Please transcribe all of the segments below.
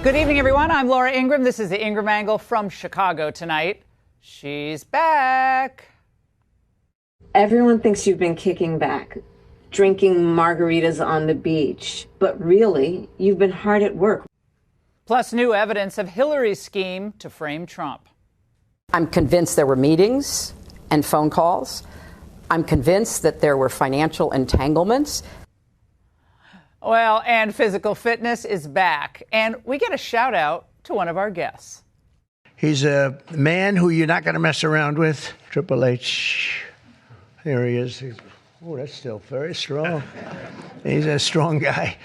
Good evening, everyone. I'm Laura Ingraham. This is the Ingraham Angle from Chicago tonight. She's back. Everyone thinks you've been kicking back, drinking margaritas on the beach. But really, you've been hard at work. Plus, new evidence of Hillary's scheme to frame Trump. I'm convinced there were meetings and phone calls. I'm convinced that there were financial entanglements. Well, and physical fitness is back. And we get a shout out to one of our guests. He's a man who you're not going to mess around with. Triple H. There he is. Oh, that's still very strong. He's a strong guy.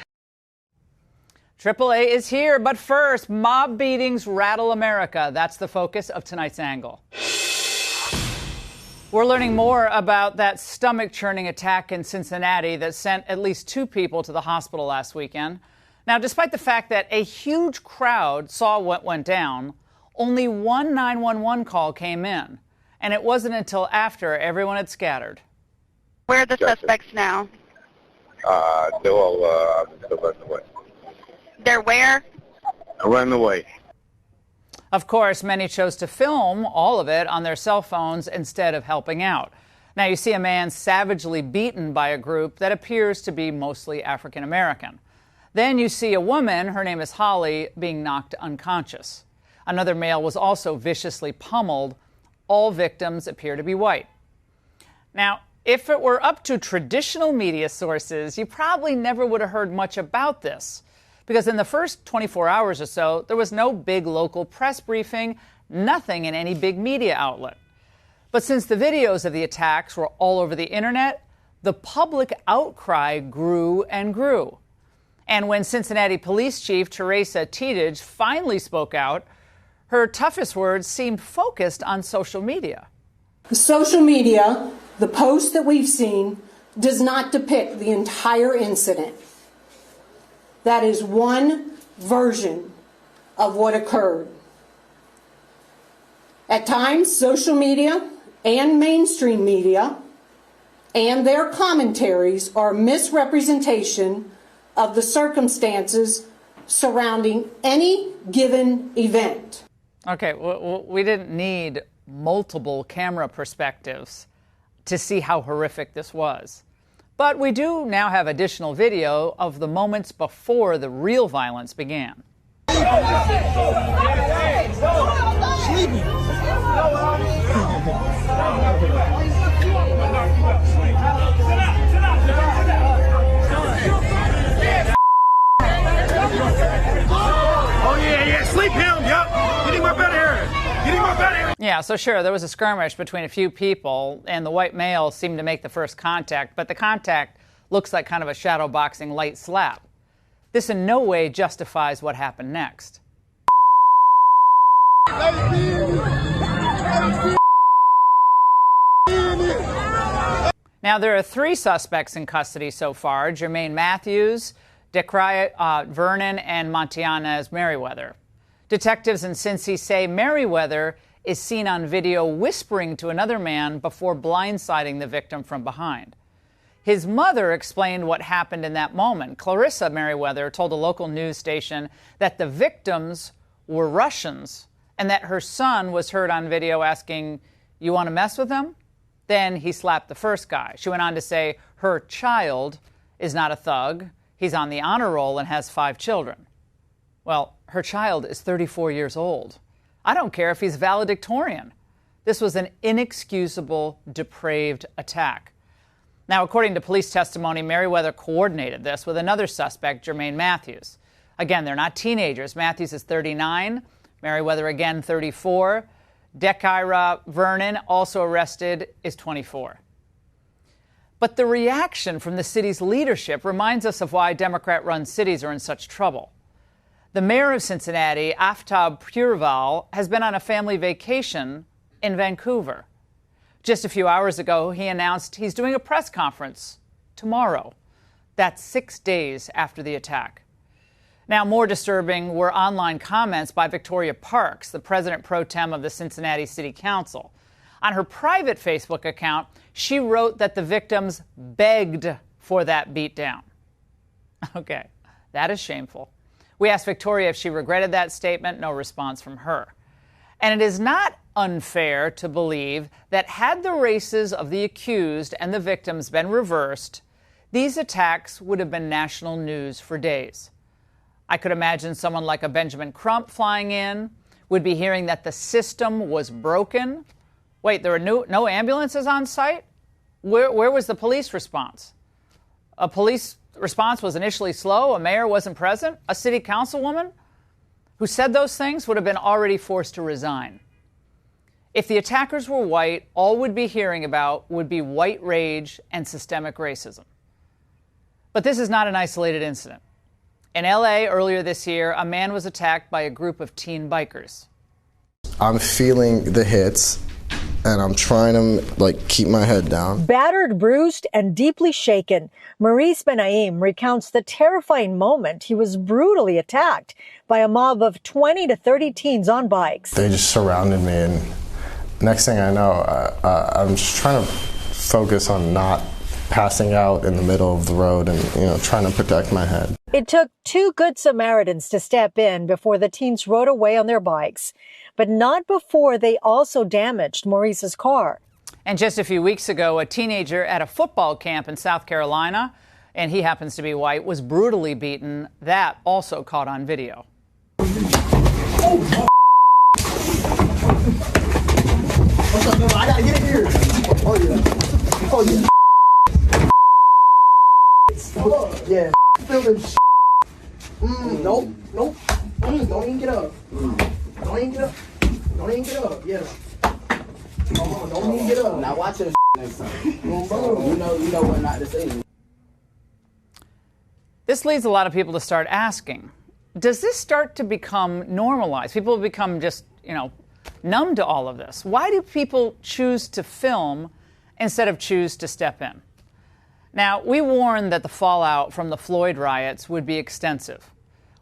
Triple A is here, but first, mob beatings rattle America. That's the focus of tonight's angle. We're learning more about that stomach-churning attack in Cincinnati that sent at least 2 people to the hospital last weekend. Now, despite the fact that a huge crowd saw what went down, only one 911 call came in, and it wasn't until after everyone had scattered. Where are the suspects now? They're all running away. They're where? Running away. Of course, many chose to film all of it on their cell phones instead of helping out. Now, you see a man savagely beaten by a group that appears to be mostly African American. Then you see a woman, her name is Holly, being knocked unconscious. Another male was also viciously pummeled. All victims appear to be white. Now, if it were up to traditional media sources, you probably never would have heard much about this. Because in the first 24 hours or so, there was no big local press briefing, nothing in any big media outlet. But since the videos of the attacks were all over the internet, the public outcry grew and grew. And when Cincinnati Police Chief Teresa Tedage finally spoke out, her toughest words seemed focused on social media. Social media, the post that we've seen, does not depict the entire incident. That is one version of what occurred. At times, social media and mainstream media and their commentaries are a misrepresentation of the circumstances surrounding any given event. Okay, we didn't need multiple camera perspectives to see how horrific this was. But we do now have additional video of the moments before the real violence began. Sleep him, yup. Get him up out of here. Get him up out of here. Yeah, so sure, there was a skirmish between a few people, and the white male seemed to make the first contact, but the contact looks like kind of a shadow boxing light slap. This in no way justifies what happened next. Now, there are 3 suspects in custody so far: Jermaine Matthews, Decry Vernon, and Montianez Merriweather. Detectives in Cincy say Merriweather is seen on video whispering to another man before blindsiding the victim from behind. His mother explained what happened in that moment. Clarissa Merriweather told a local news station that the victims were Russians and that her son was heard on video asking, "You want to mess with them?" Then he slapped the first guy. She went on to say her child is not a thug. He's on the honor roll and has 5 children. Well, her child is 34 years old. I don't care if he's valedictorian. This was an inexcusable, depraved attack. Now, according to police testimony, Merriweather coordinated this with another suspect, Jermaine Matthews. Again, they're not teenagers. Matthews is 39, Merriweather again 34. Decira Vernon, also arrested, is 24. But the reaction from the city's leadership reminds us of why Democrat-run cities are in such trouble. The mayor of Cincinnati, Aftab Purval, has been on a family vacation in Vancouver. Just a few hours ago, he announced he's doing a press conference tomorrow. That's 6 days after the attack. Now, more disturbing were online comments by Victoria Parks, the president pro tem of the Cincinnati City Council. On her private Facebook account, she wrote that the victims begged for that beatdown. Okay, that is shameful. We asked Victoria if she regretted that statement. No response from her. And it is not unfair to believe that had the races of the accused and the victims been reversed, these attacks would have been national news for days. I could imagine someone like a Benjamin Crump flying in would be hearing that the system was broken. Wait, there were no ambulances on site? Where was the police response? A police response was initially slow. A mayor wasn't present. A city councilwoman who said those things would have been already forced to resign. If the attackers were white, all we'd be hearing about would be white rage and systemic racism. But this is not an isolated incident. In L.A. earlier this year, a man was attacked by a group of teen bikers. I'm feeling the hits, and I'm trying to keep my head down. Battered, bruised, and deeply shaken, Maurice Benaim recounts the terrifying moment he was brutally attacked by a mob of 20 to 30 teens on bikes. They just surrounded me, and next thing I know, I'm just trying to focus on not passing out in the middle of the road and, trying to protect my head. It took two good Samaritans to step in before the teens rode away on their bikes, but not before they also damaged Maurice's car. And just a few weeks ago, a teenager at a football camp in South Carolina, and he happens to be white, was brutally beaten. That also caught on video. Oh, what's up, man? I gotta get in here. Oh, yeah. Oh, yeah. Oh, yeah. Feeling nope. Don't even get up. Don't even get up. Don't even get up. Yeah. Don't even get up. Now watch your next time. You know what not to say. This leads a lot of people to start asking, does this start to become normalized? People become just, numb to all of this. Why do people choose to film instead of choose to step in? Now, we warned that the fallout from the Floyd riots would be extensive.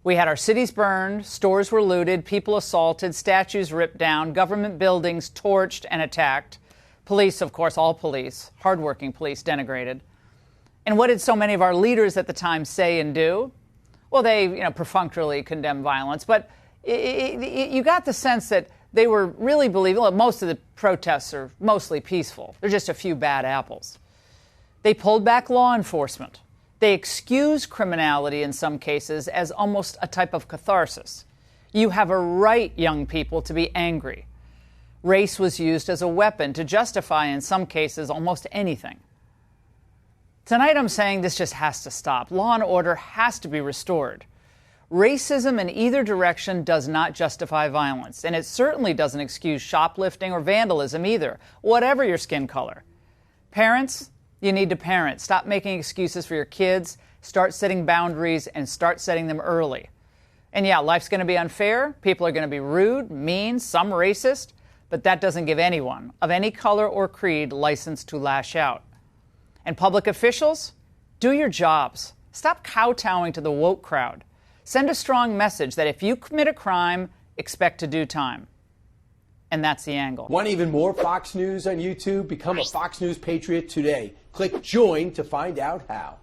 We had our cities burned, stores were looted, people assaulted, statues ripped down, government buildings torched and attacked. Police, of course, all police, hardworking police, denigrated. And what did so many of our leaders at the time say and do? Well, they, perfunctorily condemned violence, but you got the sense that they were really believing, well, most of the protests are mostly peaceful. They're just a few bad apples. They pulled back law enforcement. They excused criminality in some cases as almost a type of catharsis. You have a right, young people, to be angry. Race was used as a weapon to justify, in some cases, almost anything. Tonight I'm saying this just has to stop. Law and order has to be restored. Racism in either direction does not justify violence, and it certainly doesn't excuse shoplifting or vandalism either, whatever your skin color. Parents, you need to parent. Stop making excuses for your kids. Start setting boundaries and start setting them early. And yeah, life's going to be unfair. People are going to be rude, mean, some racist, but that doesn't give anyone of any color or creed license to lash out. And public officials, do your jobs. Stop kowtowing to the woke crowd. Send a strong message that if you commit a crime, expect to do time. And that's The Angle. Want even more Fox News on YouTube? Become a Fox News Patriot today. Click join to find out how.